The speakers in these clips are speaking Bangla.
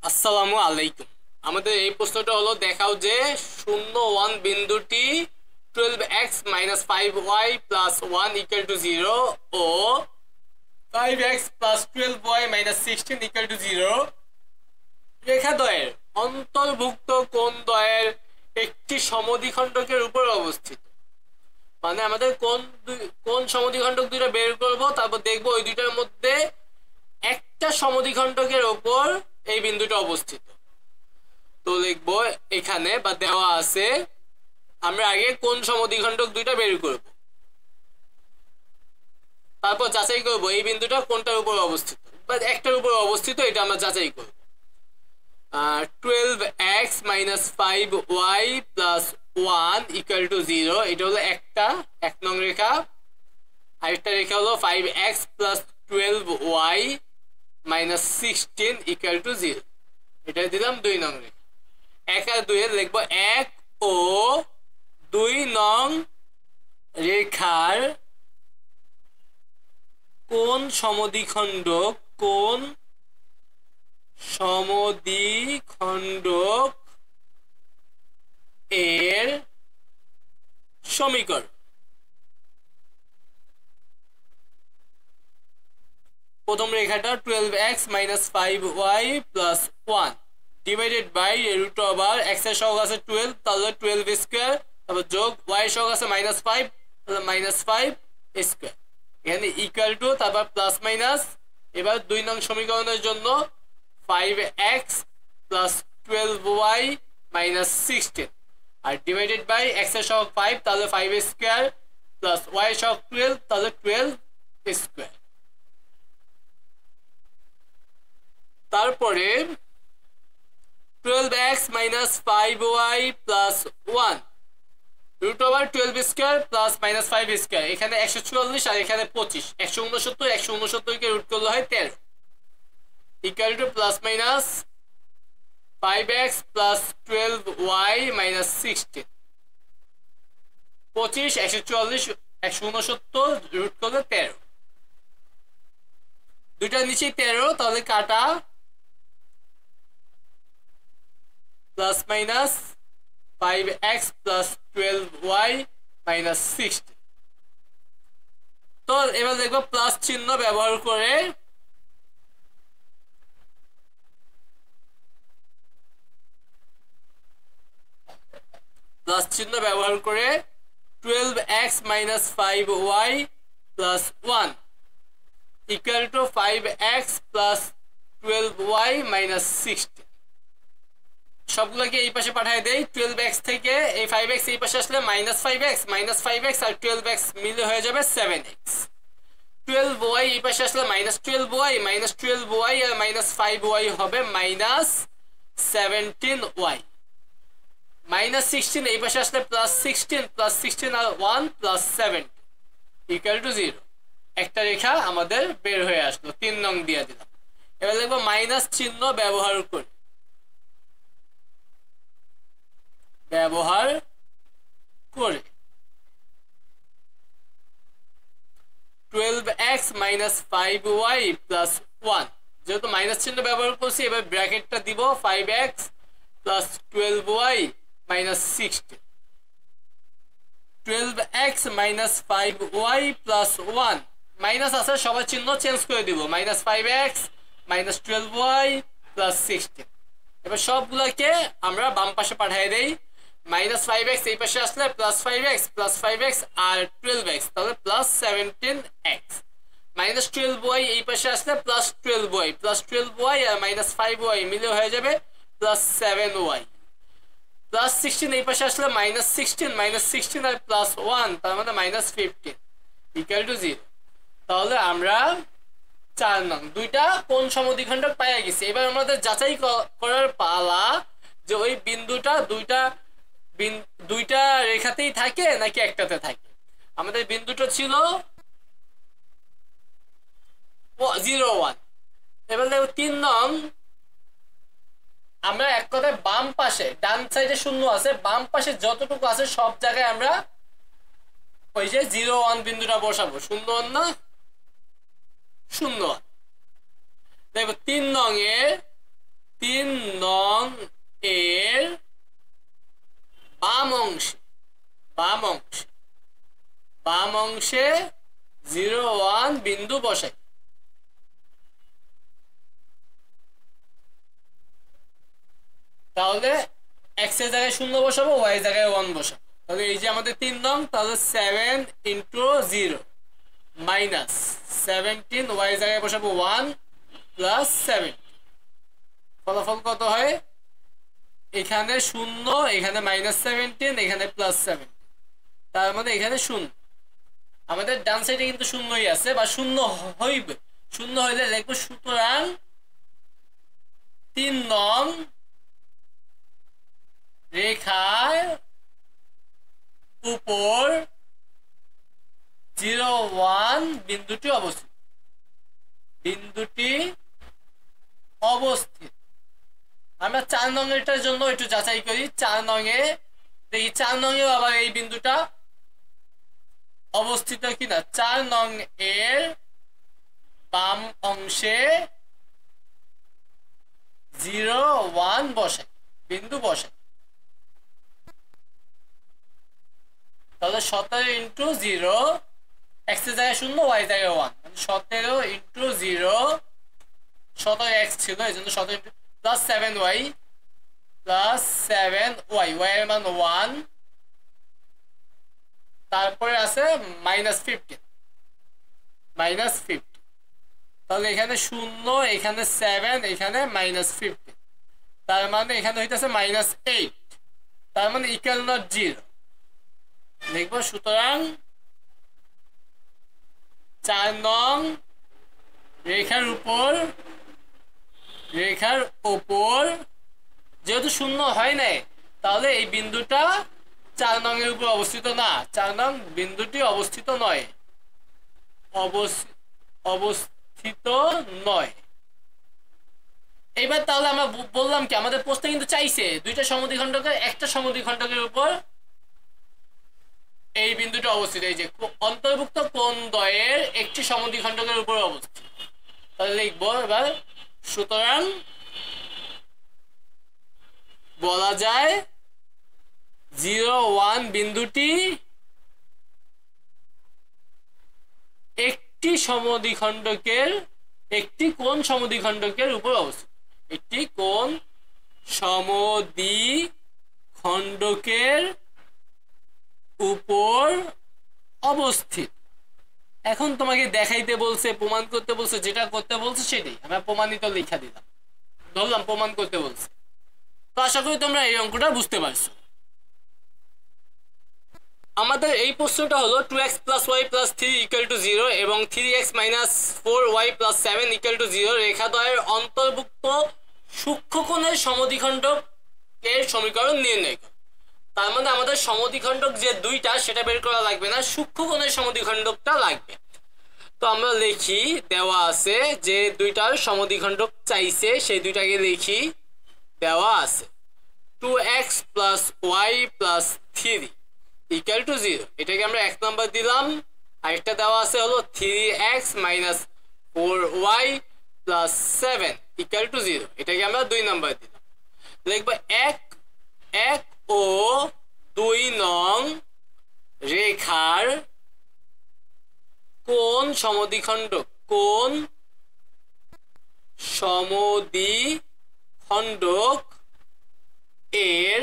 আসসালামু আলাইকুম। আমাদের এই প্রশ্নটা হলো, দেখাও যে 0 1 বিন্দুটি 12x - 5y + 1 = 0 ও 5x + 12y - 16 = 0 রেখাদ্বয়ের অন্তর্ভুক্ত কোণদ্বয়ের একটি সমদ্বিখণ্ডকের উপর অবস্থিত। মানে আমাদের কোন সমদ্বিখণ্ডক দুইটা বের করব, তারপর দেখবো ওই দুইটার মধ্যে একটা সমদ্বিখণ্ডকের উপর এই বিন্দুটা অবস্থিত। তো লিখবো এখানে বা দেওয়া আছে, আমরা আগে কোন সমদ্বিখণ্ডক দুইটা বের করব, তারপর যাচাই করব এই বিন্দুটা কোনটার উপর অবস্থিত বা একটার উপর অবস্থিত, এটা আমরা যাচাই করব। 12x - 5y + 1 = 0, এটা হলো এক নং রেখা। আরেকটা রেখা হলো 5x + 12y - 16 = 0, এটা দিলাম 2 নং রেখা। 1 আর 2 এর লিখবো 1 ও 2 নং রেখার কোন সমদ্বিখণ্ডক এর সমীকরণ। প্রথম রেখাটা 12x - 5y + 1 divided by √x এর সহগ আছে 12, তাহলে 12 স্কয়ার, তারপর যোগ y এর সহগ আছে -5, তাহলে -5 স্কয়ার, এখানে ইকুয়াল টু, তারপর প্লাস মাইনাস। এবার 2 নং সমীকরণের জন্য 5x + 12y - 16 R divided by x এর সহগ 5, তাহলে 5 স্কয়ার প্লাস y এর সহগ 12, তাহলে 12 স্কয়ার। তারপরে 12x - 5y + 1 √12 square plus -5 square, এখানে 144 আর এখানে 25, 169, 169 কে রুট করলে হয় 13 equal to plus minus 5x + 12y - 16, 25, 144, 169 root করলে 13, দুইটার নিচেই 13, তাহলে কাটা প্লাস মাইনাস 5x + 12y - 16। তো এবার দেখবো প্লাস চিহ্ন ব্যবহার করে প্লাস চিহ্ন ব্যবহার করে 12x - 5y + 1 = 5x + 12y - 16। সবগুলোকে এই পাশে পাঠিয়ে দেই। 12x থেকে এই 5x এই পাশে আসলে -5x আর 12x মিলে হয়ে যাবে 7x। 12y এই পাশে আসলে -12y আর -5y হবে -17y। -16 এই পাশে আসলে +16 আর 1 +7 = 0। একটা রেখা আমাদের বের হয়ে আসলো, 3 নং দিয়ে দিলাম। এবার লিখবো মাইনাস চিহ্ন ব্যবহার করে 12x - 5y + 1, যেহেতু মাইনাস চিহ্ন ব্যবহার করছি, এবার ব্র্যাকেটটা দিব 5x + 12y - 16, 12x - 5y + 1 minus আছে, সবার চিহ্ন চেঞ্জ করে দিব, -5x - 12y + 16। এবার সবগুলোকে আমরা বাম পাশে পাঠিয়ে দেই। -5x এই পাশে আসলে +5x আর 12x, তাহলে +17x। -12y এই পাশে আসলে +12y আর -5y মিলে হয়ে যাবে +7y। +16 এই পাশে আসলে -16 আর +1, তার মানে -15 = 0। তাহলে আমরা 4 নং দুইটা কোন সমদ্বিখণ্ডক পাইয়া গেছি। এবার আমাদের যাচাই করার পালা যে ওই বিন্দুটা দুইটা রেখাতেই থাকে নাকি একটাতে থাকে। আমাদের বিন্দুটা ছিল 0 1। এবার দেখো 3 নং, আমরা এক কথায় বাম পাশে, ডান সাইডে শূন্য আছে, বাম পাশে যতটুকু আছে সব জায়গায় আমরা ওই যে 0 1 বিন্দুটা বসাবো। 0 1 না, 0 1। দেখো 3 নং এর 3 নং এর বাম অংশে 0 1 বিন্দু বসাই। তাহলে x এর জায়গায় 0 বসাবো, y এর জায়গায় 1 বসাবো। তাহলে এই যে আমাদের 3 নং, তাহলে 7 × 0 মাইনাস 17, y এর জায়গায় বসাবো 1 প্লাস 7। ফলাফল কত হয়? এখানে 0, এখানে -17, এখানে +17, তার মানে এখানে 0। আমাদের ডান সাইডে কিন্তু 0ই আছে, বা 0 হইবে। 0 হইলে লিখবো সুতরাং 3 নং রেখার উপর 0 1 বিন্দুটি অবস্থিত। আমরা 4 নং এটার জন্য একটু যাচাই করি। 4 নং এ দেখি 4 নং এ আবার এই বিন্দুটা অবস্থিত কিনা। 4 নং এর বাম অংশে 0 1 বিন্দু বসাই। তাহলে 17 × 0, x এর জায়গায় 0, y এর জায়গায় 1, 17 × 0, 17 x ছিল, এই জন্য 17 plus 7y plus 7y, y এর মান 1, তারপরে আছে -15। তাহলে এখানে 0, এখানে 7, এখানে -15, তার মানে এখানে হইতেছে -8, তার মানে ইকুয়াল নট 0 লিখবো। সুতরাং 4 নং রেখার উপর যেহেতু 0 হয় নাই, তাহলে এই বিন্দুটা 4 নং এর উপর অবস্থিত না। 4 নং বিন্দুটি অবস্থিত নয়। এইবার তাহলে আমরা বললাম কি, আমাদের প্রশ্নে কিন্তু চাইছে দুইটা সমদ্বিখণ্ডকের একটা সমদ্বিখণ্ডকের উপর এই বিন্দুটা অবস্থিত। এই যে অন্তর্ভুক্ত কোণ দ্বয়ের একটি সমদ্বিখণ্ডকের উপর অবস্থিত। তাহলে লিখবো এবার, সুতরাং বলা যায় 0 1 বিন্দুটি একটি কোণ সমদ্বিখণ্ডকের উপর অবস্থিত। একটি কোণ সমদ্বিখণ্ডকের উপর অবস্থিত। এখন তোমাকে দেখাইতে বলছে, প্রমাণ করতে বলছে, যেটা করতে বলছে সেটাই আমরা প্রমাণিত লেখা দিলাম, ধরলাম প্রমাণ করতে বলছে। তো আশা করি তোমরা এই অঙ্কটা বুঝতে পারছো। আমাদের এই প্রশ্নটা হলো 2x + y + 3 = 0 এবং 3x - 4y + 7 = 0 রেখাদ্বয়ের অন্তর্ভুক্ত সূক্ষ্মকোণের সমদ্বিখণ্ডকের সমীকরণ নির্ণয় করো। তার মানে আমাদের সমদ্বিখণ্ডক যে দুইটা সেটা বের করা লাগবে না, সূক্ষ্মকোণের সমদ্বিখণ্ডকটা লাগবে। তো আমরা লিখি, দেওয়া আছে যে দুইটার সমদ্বিখণ্ডক চাইছে, সেই দুইটাকে লিখি। দেওয়া আছে 2x + y + 3 = 0, এটাকে আমরা 1 নাম্বার দিলাম। আরেকটা দেওয়া আছে হলো 3x - 4y + 7 = 0, এটাকে আমরা 2 নাম্বার দিলাম। লিখবো 1 ও 2 নং রেখার কোণ সমদ্বিখণ্ডক এর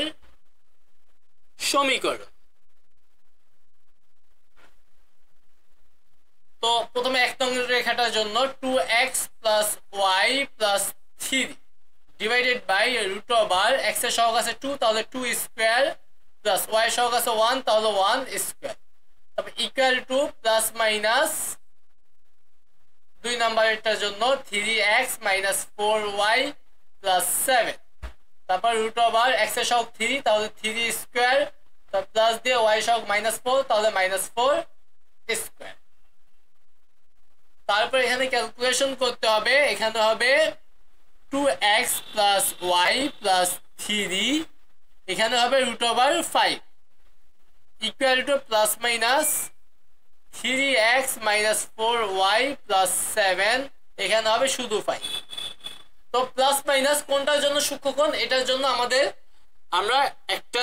সমীকরণ। তো প্রথমে 1 নং রেখাটার জন্য 2x + y + 3 divided by √, x এর সহগ আছে 2, তাহলে 2 স্কয়ার, প্লাস y এর সহগ আছে 1, তাহলে 1 স্কয়ার, তারপর ইকুয়াল টু প্লাস মাইনাস 2 নাম্বারেরটার জন্য 3x - 4y + 7, তারপর √, x এর সহগ 3, তাহলে 3 স্কয়ার, তারপর প্লাস দিয়ে y এর সহগ -4, তাহলে -4 স্কয়ার। তারপর এখানে ক্যালকুলেশন করতে হবে, এখানে হবে 2x + y + 3, এখানে হবে √5 equal to plus minus 3x - 4y + 7, এখানে হবে শুধু 5। তো তো প্লাস মাইনাস কোনটার জন্য সূক্ষ্মকোণ, এটার জন্য আমাদের আমরা একটা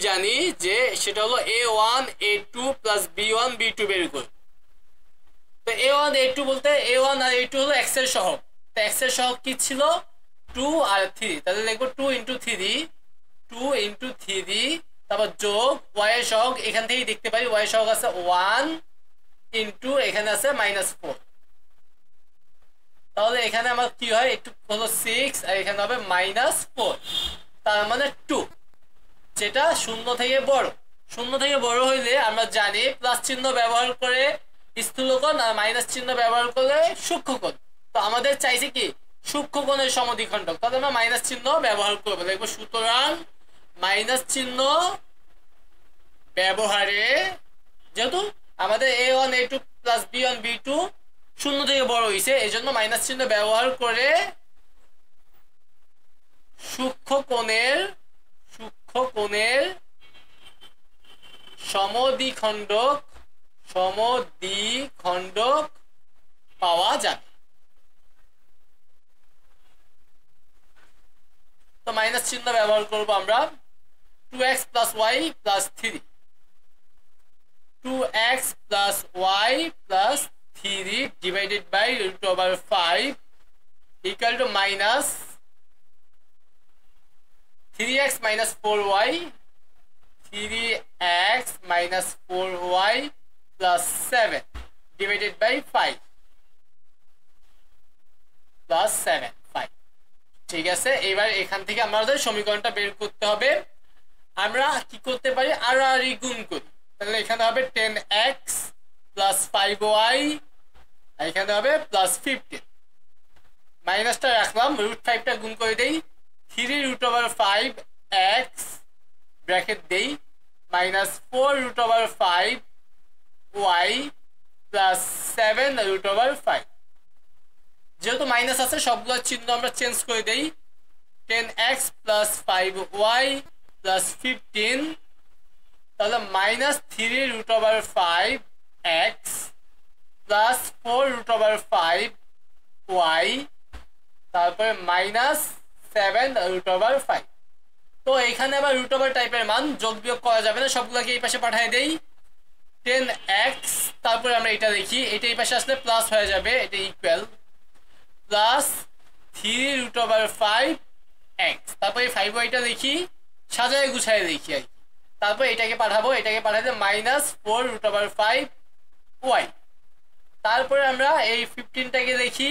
জানি যে সেটা হলো a1 a2 plus b1 b2 বের করি। তো a1 a2 বলতে a1 আর a2 হলো x এর সহগ। তো x এর সহগ কি ছিল 2 আর 3, তাহলে লিখবো 2 × 3 2 × 3, তারপর যোগ y এর সহগ, এখান থেকেই দেখতে পারি y এর সহগ আছে 1 ইনটু এখানে আছে -4, তাহলে এখানে আমার কি হয় একটু হলো 6 আর এখানে হবে -4, তার মানে 2, যেটা শূন্য থেকে বড়। শূন্য থেকে বড় হইলে আমরা জানি প্লাস চিহ্ন ব্যবহার করে স্থূলকোণ আর মাইনাস চিহ্ন ব্যবহার করলে সূক্ষ্মকোণ। তো আমাদের চাইছে কি সূক্ষ্মকোণের সমদ্বিখণ্ডক, তাহলে আমরা মাইনাস চিহ্ন ব্যবহার করব, দেখবো সুতরাং মাইনাস চিহ্ন ব্যবহারে, যেহেতু আমাদের a1 a2 plus b1 b2 শূন্য থেকে বড় হয়েছে, এই জন্য মাইনাস চিহ্ন ব্যবহার করে সূক্ষ্মকোণের সমদ্বিখণ্ডক পাওয়া যাবে। তো মাইনাস চিহ্ন ব্যবহার করব আমরা 2x plus y plus 3, 2x plus y plus 3 divided by √5 equal to minus 3x minus 4y, 3x minus 4y plus 7 divided by 5 plus 7 5। ঠিক আছে, এবার এখান থেকে আমাদের সমীকরণটা বের করতে হবে। আমরা কি করতে পারি, আড়াআড়ি গুণ করি, তাহলে এখানে হবে 10x plus 5y, এখানে হবে plus 15, মাইনাসটা রাখলাম, √5টা গুণ করে দেই, 3√5x ব্র্যাকেট দেই -4√5y plus 7√5। যেহেতু মাইনাস আছে সবগুলোর চিহ্ন আমরা চেঞ্জ করে দেই, 10x plus 5y plus 15, তাহলে -3√5x plus 4√5y তারপরে -7√5। তো এখানে আবার √ওভার টাইপের মান যোগ বিয়োগ করা যাবে না, সবগুলোকে এই পাশে পাঠিয়ে দেই, 10x তারপরে আমরা এটা দেখি, এটা এই পাশে আসলে প্লাস হয়ে যাবে, এটা ইকুয়াল প্লাস 3√5x, তারপরে 5yটা দেখি সাজায় গুছায় দেখি আর কি, তারপর এটাকে পাঠাবো, এটাকে পাঠাতে -4√5y, তারপরে আমরা এই 15টাকে দেখি,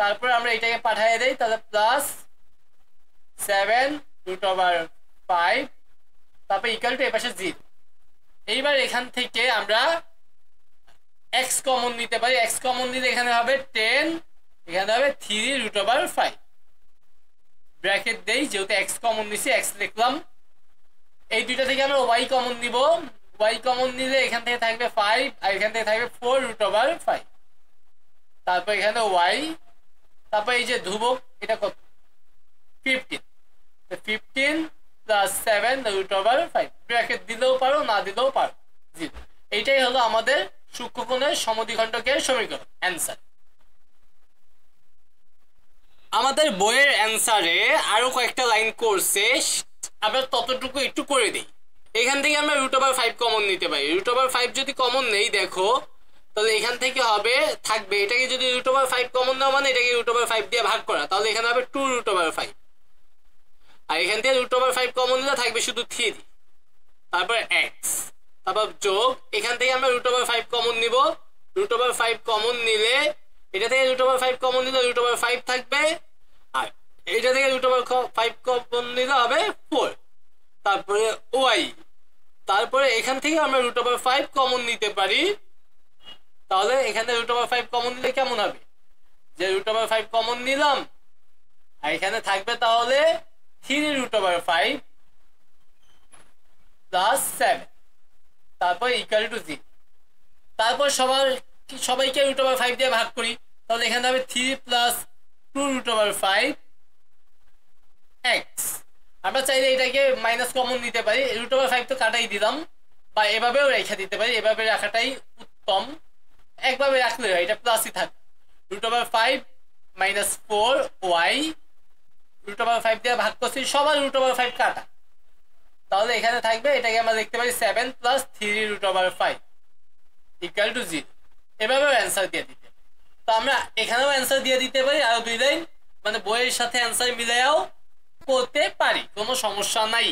তারপরে আমরা এটাকে পাঠিয়ে দেই, তাহলে প্লাস 7√5, তারপর ইকুয়াল টু এপাশে 0। এইবার এখান থেকে আমরা x কমন নিতে পারি, x কমন নিলে এখানে হবে 10, এখানে হবে 3√5 ব্র্যাকেট দেই, যেহেতু x কমন নিছি x লিখলাম। এই দুইটা থেকে আমরা y কমন নিব, y কমন নিলে এখান থেকে থাকবে 5 আর এখান থেকে থাকবে 4√5, তারপর এখানে y, তারপর এই যে ধ্রুবক এটা কত 15, 15 প্লাস 7√5 ব্র্যাকেট দিলেও পারো না দিলেও পারো 0। এইটাই হলো আমাদের সূক্ষ্মকোণের সমদ্বিখণ্ডকের সমীকরণ অ্যান্সার। আমাদের বইয়ের অ্যান্সারে আরো কয়েকটা লাইন করছে, আমরা ততটুকু একটু করে দিই। এখান থেকে আমরা √5 কমন নিতে পারি, √5 যদি কমন নেই দেখো তাহলে এখান থেকে হবে থাকবে, এটাকে যদি √5 কমন নাও মানে এটাকে √5 দিয়ে ভাগ করা, তাহলে এখানে হবে 2√5, আর এখান থেকে √5 কমন নিলে থাকবে শুধু 3, তারপর x, তারপর যোগ, এখান থেকে আমরা √5 কমন নিব, √5 কমন নিলে এটা থেকে √5 কমন নিলে √5 থাকবে, আর এটা থেকে √5 কমন নিলে হবে 4, তারপরে y, তারপরে এখান থেকে আমরা √5 কমন নিতে পারি, তাহলে এখানে √5 কমন নিলে কেমন হবে, যে √5 কমন নিলাম আর এখানে থাকবে তাহলে 3√5 প্লাস 7, তারপর ইকুয়াল টু 0। তারপর সবাইকে √5 দিয়ে ভাগ করি, তাহলে এখানে হবে 3 প্লাস 2√5x। আমরা চাইলে এটাকে মাইনাস কমন নিতে পারি, √5 তো কাটাই দিলাম, বা এভাবেও রেখে দিতে পারি, এভাবে রাখাটাই উত্তম, একভাবে রাখলে হয় এটা প্লাসই থাকবে, √5 মাইনাস 4y রুট ওভার 5 দিয়ে ভাগ করছি, সবার রুট ওভার 5 কাটা, তাহলে এখানে থাকবে, এটাকে আমরা লিখতে পারি 7 plus 3 root over 5 equal to 0। এভাবে অ্যান্সার দিয়ে দিতে, তো আমরা এখানেও অ্যান্সার দিয়ে দিতে পারি, আর 2 লাইন মানে বইয়ের সাথে অ্যান্সার মিলাইয়াও করতে পারি, কোনো সমস্যা নাই।